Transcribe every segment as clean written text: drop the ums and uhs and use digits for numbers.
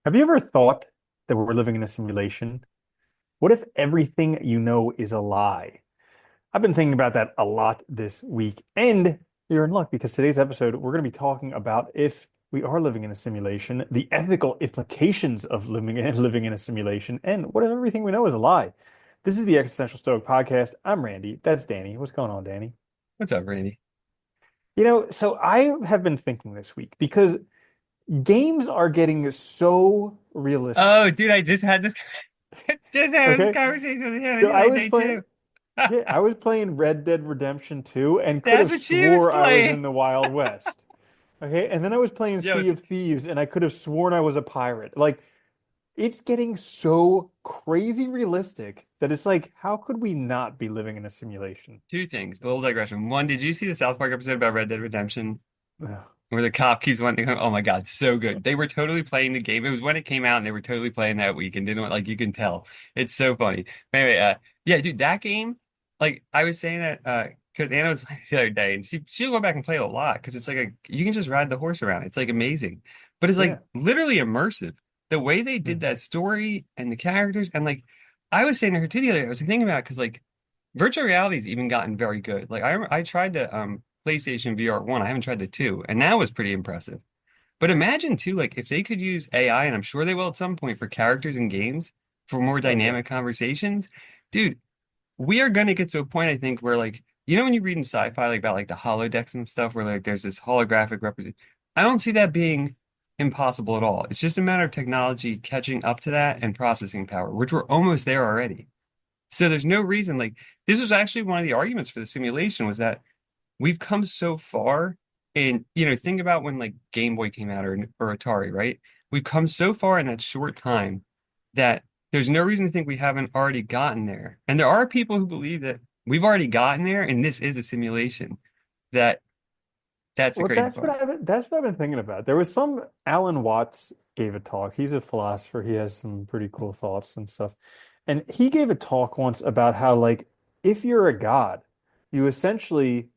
Have you ever thought that we're living in a simulation? What if everything you know is a lie? I've been thinking about that a lot this week, and you're in luck because today's episode, we're going to be talking about if we are living in a simulation, the ethical implications of living in a simulation, and what if everything we know is a lie? This is the Existential Stoic podcast. I'm Randy. That's Danny. What's going on, Danny? What's up, Randy? So I have been thinking this week because games are getting so realistic. Oh, dude, I just had this just had this Okay. conversation with him So the other day too. I was playing Red Dead Redemption 2 and could That's have what she was swore I was playing. in the Wild West. Okay. And then I was playing Yo, Sea of Thieves and I could have sworn I was a pirate. Like, it's getting so crazy realistic that it's like, how could we not be living in a simulation? two things. A little digression. One, did you see the South Park episode about Red Dead Redemption Ugh. where the cop keeps wanting to come? Oh my God, so good. They were totally playing the game. It was when it came out and they were totally playing that week and didn't want, like you can tell. It's so funny. But anyway, yeah, dude, that game, like I was saying that because Anna was playing the other day and she'll go back and play it a lot because it's like you can just ride the horse around. It's like amazing. But it's like Yeah. literally immersive. The way they did Mm. that story and the characters and like I was saying to her too the other day, I was thinking about because like virtual reality's even gotten very good. Like I tried the PlayStation VR 1. I haven't tried the 2, and that was pretty impressive. But imagine too, like if they could use AI, and I'm sure they will at some point for characters in games for more Oh, yeah. dynamic conversations, dude, we are gonna get to a point, I think, where like when you read in sci-fi like about like the holodecks and stuff, where like there's this holographic represent. I don't see that being impossible at all. It's just a matter of technology catching up to that and processing power, which we're almost there already. So there's no reason like this was actually one of the arguments for the simulation was that we've come so far and think about when like Game Boy came out or Atari, right? We've come so far in that short time that there's no reason to think we haven't already gotten there. And there are people who believe that we've already gotten there and this is a simulation. That that's the Well, crazy part. that's what I've been thinking about. There was some Alan Watts gave a talk. He's a philosopher. He has some pretty cool thoughts and stuff. And he gave a talk once about how like if you're a god, you essentially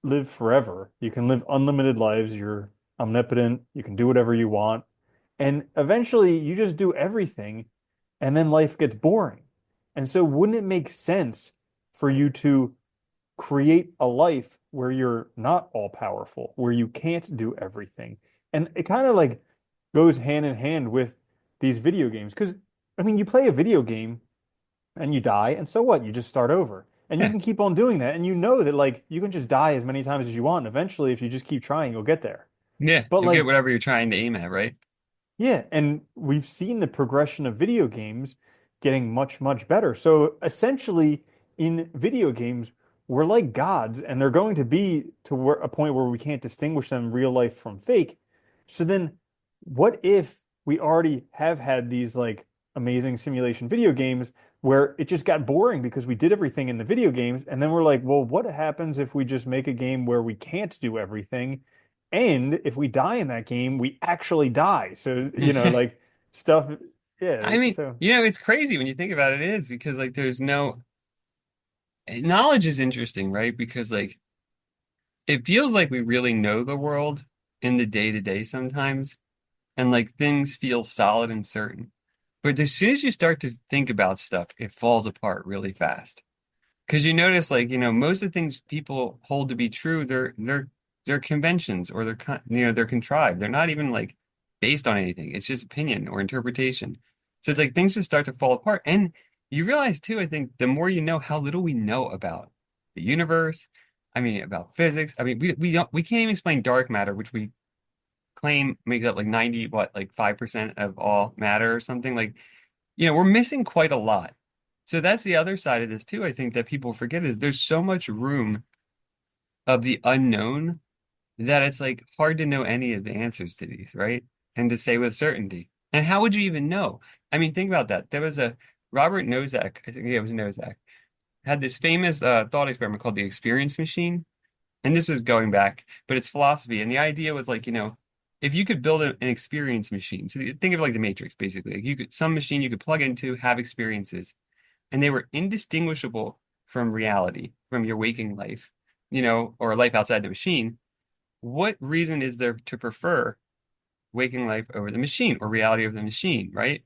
live forever. You can live unlimited lives. You're omnipotent. You can do whatever you want. And eventually you just do everything and then life gets boring. And so wouldn't it make sense for you to create a life where you're not all powerful, where you can't do everything? And it kind of like goes hand in hand with these video games. Because, I mean, you play a video game and you die, and so what? You just start over. And you Yeah. can keep on doing that. And you know that like you can just die as many times as you want. And eventually, if you just keep trying, you'll get there. Yeah. But You'll get like whatever you're trying to aim at, right? yeah, and we've seen the progression of video games getting much, much better. So essentially, in video games, we're like gods, and they're going to be to a point where we can't distinguish them real life from fake. So then, what if we already have had these like amazing simulation video games where it just got boring because we did everything in the video games, and then we're like, well, what happens if we just make a game where we can't do everything? And if we die in that game, we actually die. So, like stuff. Yeah. I mean, So, it's crazy when you think about it, it is because like there's no knowledge is interesting, right? Because like it feels like we really know the world in the day to day sometimes, and like things feel solid and certain. But as soon as you start to think about stuff, it falls apart really fast. Because you notice, like, most of the things people hold to be true, they're conventions or they're contrived. They're not even like based on anything. It's just opinion or interpretation. So it's like things just start to fall apart. And you realize too, I think, the more you know how little we know about the universe. I mean, about physics. I mean, we can't even explain dark matter, which we claim makes up like 90, what, like 5% of all matter or something. Like, we're missing quite a lot. So that's the other side of this too, I think that people forget is there's so much room of the unknown that it's like hard to know any of the answers to these, right? And to say with certainty. And how would you even know? I mean, think about that. There was a Robert Nozick, I think yeah, it was Nozick, had this famous thought experiment called the experience machine. And this was going back, but it's philosophy. And the idea was like, if you could build an experience machine, so think of it like the Matrix, basically. Like you could some machine you could plug into, have experiences, and they were indistinguishable from reality, from your waking life, or life outside the machine. What reason is there to prefer waking life over the machine or reality over the machine, right?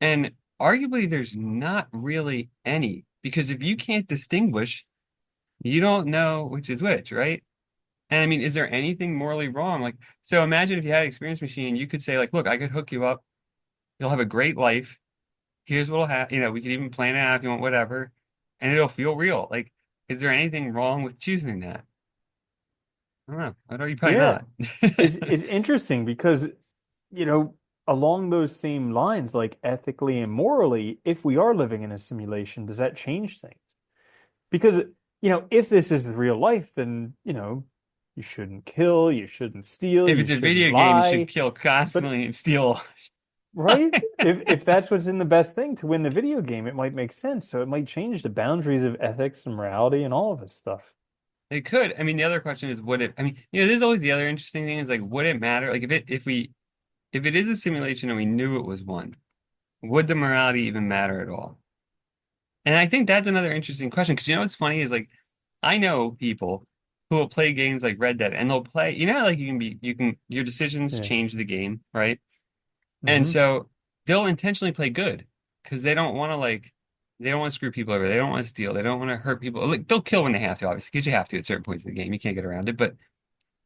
And arguably, there's not really any, because if you can't distinguish, you don't know which is which, right? And I mean, is there anything morally wrong? Like, so imagine if you had an experience machine, you could say, like, look, I could hook you up. You'll have a great life. Here's what'll happen. We could even plan it out if you want, whatever, and it'll feel real. Like, is there anything wrong with choosing that? I don't know. I know you probably Yeah. not. Is interesting because, you know, along those same lines, like ethically and morally, if we are living in a simulation, does that change things? Because, if this is real life, then, you shouldn't kill, you shouldn't steal, If you it's a shouldn't video game, you should lie. kill But constantly and steal. right? If that's what's in the best thing to win the video game, it might make sense. So it might change the boundaries of ethics and morality and all of this stuff. It could. I mean, the other question is, would it? I mean, there's always the other interesting thing is like, would it matter? Like, if it is a simulation and we knew it was one, would the morality even matter at all? And I think that's another interesting question because what's funny is like, I know people who will play games like Red Dead and they'll play. How like your decisions Yeah. change the game, right? And Hmm. so they'll intentionally play good because they don't want to screw people over. They don't want to steal. They don't want to hurt people. Like they'll kill when they have to, obviously, because you have to at certain points in the game. You can't get around it. But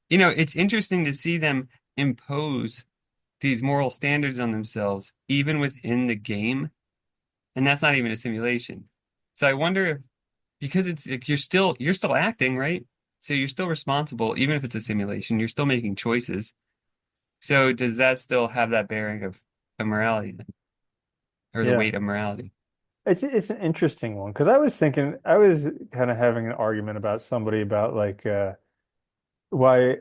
it's interesting to see them impose these moral standards on themselves, even within the game, and that's not even a simulation. So I wonder if because it's like you're still acting, right? So you're still responsible, even if it's a simulation. You're still making choices. So does that still have that bearing of morality then, or the Yeah. weight of morality? It's an interesting one because I was kind of having an argument about somebody about like why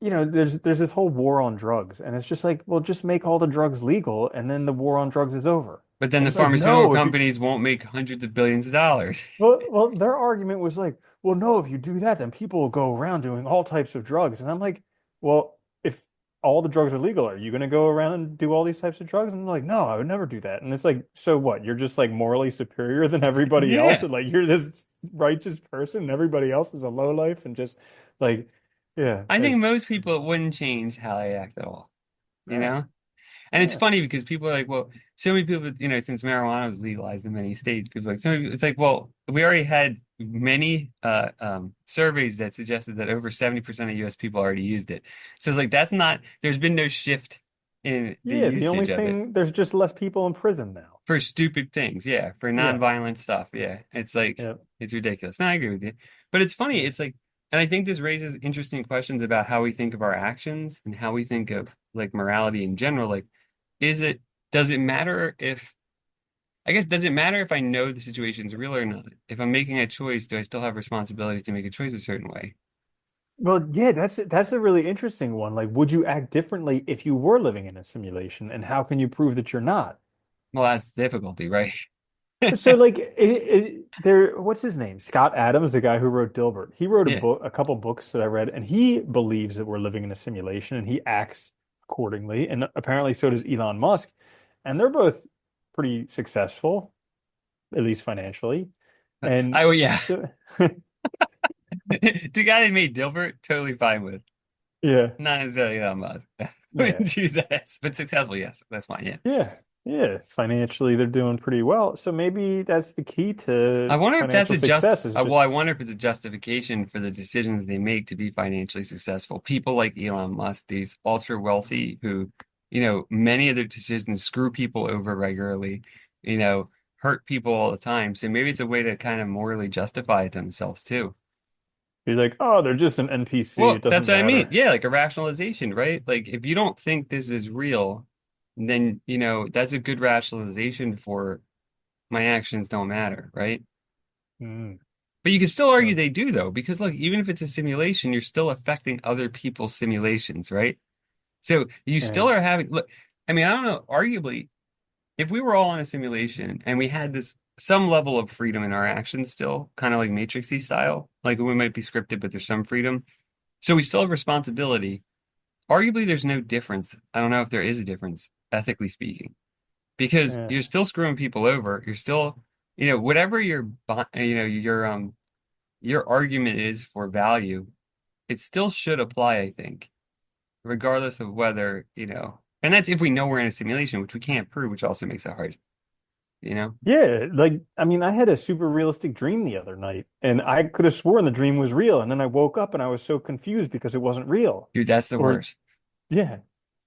there's this whole war on drugs and it's just like, well, just make all the drugs legal and then the war on drugs is over. But then And the it's like, pharmaceutical no, if you companies won't make hundreds of billions of dollars. well, their argument was like, well, no, if you do that, then people will go around doing all types of drugs. And I'm like, well, if all the drugs are legal, are you going to go around and do all these types of drugs? And I'm like, no, I would never do that. And it's like, so what? You're just like morally superior than everybody else, Yeah. and like you're this righteous person, and everybody else is a low life, and just like, yeah, I think that's most people it wouldn't change how they act at all, you yeah, know? And it's yeah, funny because people are like, well, so many people, since marijuana was legalized in many states, people are like, so many, it's like, well, we already had many surveys that suggested that over 70% of US people already used it. So it's like, there's been no shift in the yeah. The only usage of it thing, there's just less people in prison now. for stupid things. Yeah. For Yeah, nonviolent stuff. Yeah. It's like, yeah, it's ridiculous. No, I agree with you. But it's funny. It's like, and I think this raises interesting questions about how we think of our actions and how we think of like morality in general. Like, is it, does it matter if, I guess, does it matter if I know the situation's real or not? If I'm making a choice, do I still have responsibility to make a choice a certain way? well, yeah, that's a really interesting one. Like, would you act differently if you were living in a simulation, and how can you prove that you're not? Well, that's the difficulty, right? So, like, what's his name? Scott Adams, the guy who wrote Dilbert. He wrote Yeah. a couple books that I read, and he believes that we're living in a simulation, and he acts accordingly. And apparently, so does Elon Musk, and they're both pretty successful, at least financially. And Well, yeah. so, The guy that made Dilbert, totally fine with. yeah, Not necessarily Elon Musk. yeah. Wouldn't choose that, but successful, yes. That's fine, yeah. Yeah, yeah. Financially, they're doing pretty well. So maybe that's the key I to wonder if that's financial a just, success is well, I just, wonder if it's a justification for the decisions they make to be financially successful. People like Elon Musk, these ultra wealthy who, many of their decisions screw people over regularly, you know, hurt people all the time. So maybe it's a way to kind of morally justify it themselves too. you're like, oh, they're just an NPC. Well, It that's doesn't what I mean. matter. Yeah, like a rationalization, right? Like if you don't think this is real, then, that's a good rationalization for my actions don't matter, right? Mm, But you can still argue no, they do though, because look, even if it's a simulation, you're still affecting other people's simulations, right? So you still and are having, look, I mean, I don't know, arguably, if we were all in a simulation and we had this some level of freedom in our actions still, kind of like Matrixy style, like we might be scripted, but there's some freedom. So we still have responsibility. Arguably, there's no difference. I don't know if there is a difference, ethically speaking, because yeah, you're still screwing people over. You're still, whatever your argument is for value, it still should apply, I think, regardless of whether, and that's if we know we're in a simulation, which we can't prove, which also makes it hard, you know? Yeah, like I mean, I had a super realistic dream the other night, and I could have sworn the dream was real, and then I woke up and I was so confused because it wasn't real. Dude, that's the Or worst. yeah,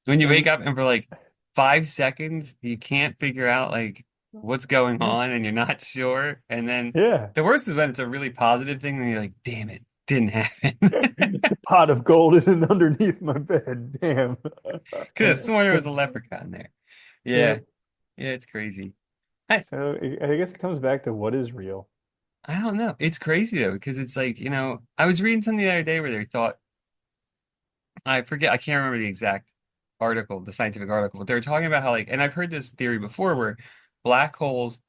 When you wake and up and for like 5 seconds, you can't figure out like what's going yeah, on and you're not sure. And then yeah. the worst is when it's a really positive thing and you're like, damn it, didn't happen. The pot of gold isn't underneath my bed. Damn. Could have sworn there was a leprechaun there. Yeah, Yep. yeah, it's crazy. I So I guess it comes back to what is real. I don't know. It's crazy though, because it's like, I was reading something the other day where they thought I forget, I can't remember the exact article, the scientific article, but they were talking about how like, and I've heard this theory before where black holes,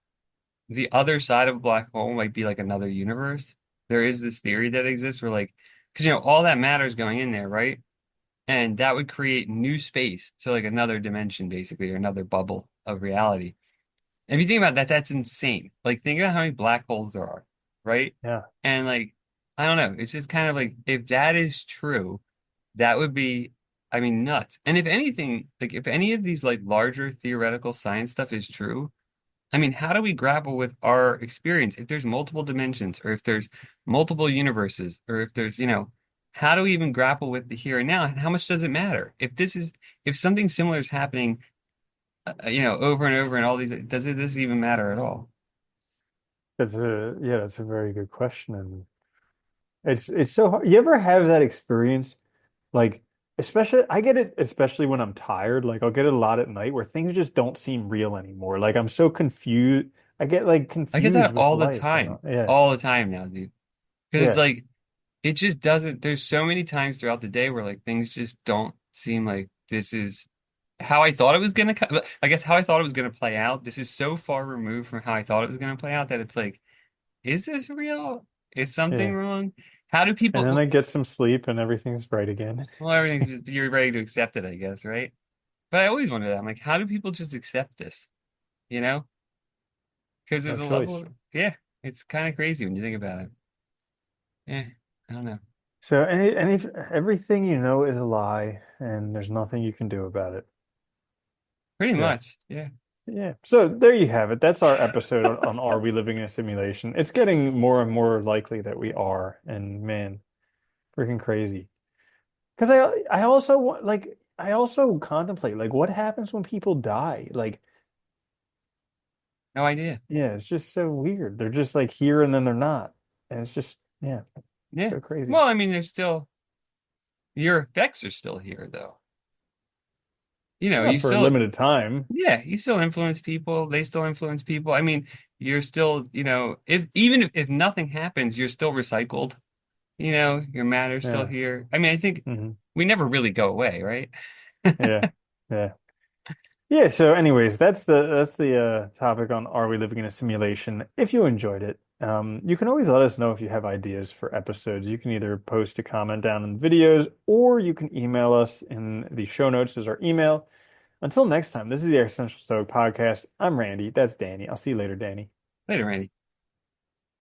the other side of a black hole might be like another universe. There is this theory that exists where like, because all that matter is going in there, right? And that would create new space. So like another dimension basically, or another bubble of reality. And if you think about that, that's insane. Like think about how many black holes there are, right? Yeah. And like, I don't know, it's just kind of like if that is true, that would be, I mean, nuts. And if anything, like if any of these like larger theoretical science stuff is true, I mean, how do we grapple with our experience if there's multiple dimensions or if there's multiple universes or if there's, how do we even grapple with the here and now? And how much does it matter? If something similar is happening, over and over and all these, does it this even matter at all? That's a very good question. And it's so hard. You ever have that experience? Like, especially, I get it, especially when I'm tired. Like, I'll get it a lot at night where things just don't seem real anymore. Like, I'm so confused. I get like I get confused that with all the life, time, Yeah. all the time now, dude. Because it's Yeah. like, it just doesn't, there's so many times throughout the day where like things just don't seem like this is how I thought it was gonna, I guess how I thought it was gonna play out. This is so far removed from how I thought it was gonna play out that it's like, is this real? Is something Yeah. wrong? How do And then I people, get some sleep and everything's right again. well, everything's just, you're ready to accept it, I guess, right? But I always wonder that. I'm like, how do people just accept this? You know? Because No there's a level choice. of, yeah, it's kind of crazy when you think about it. Yeah, I don't know. So, and if everything you know is a lie and there's nothing you can do about it. Pretty Yeah. much. Yeah. Yeah. So there you have it. That's our episode on Are We Living in a Simulation? It's getting more and more likely that we are. And man, freaking crazy. Because I also want like I also contemplate like what happens when people die? Like, No idea. yeah, it's just so weird. They're just like here and then they're not. And it's just yeah, Yeah. so crazy. Well, I mean, there's still, your effects are still here, though. Yeah, You for a still, limited time. yeah, you still influence people. They still influence people. I mean, you're still, if even if nothing happens, you're still recycled. Your matter's still Yeah. here. I mean, I think Hmm. we never really go away, right? Yeah. Yeah. Yeah, so anyways, that's the topic on Are We Living in a Simulation? If you enjoyed it, you can always let us know if you have ideas for episodes. You can either post a comment down in the videos or you can email us in the show notes as our email. Until next time, this is the Existential Stoic Podcast. I'm Randy. That's Danny. I'll see you later, Danny. Later, Randy.